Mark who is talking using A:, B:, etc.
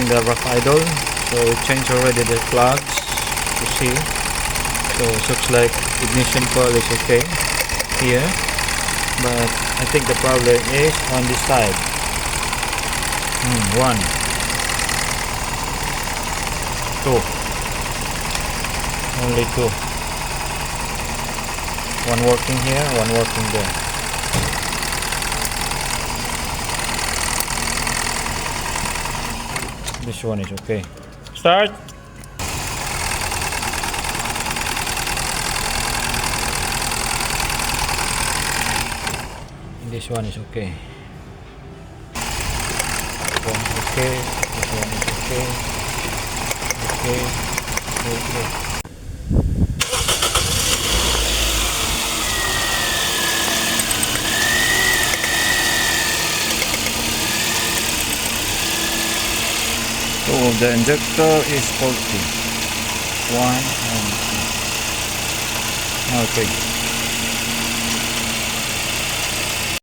A: checking the rough idle. So we changed already the plugs, you see. So it looks like ignition coil is okay here, but I think the problem is on this side. One, two, only two. One working here, one working there. This one is okay. Start. This one is okay. This one is okay. This one is okay. Okay. So the injector is faulty. One and two. Okay.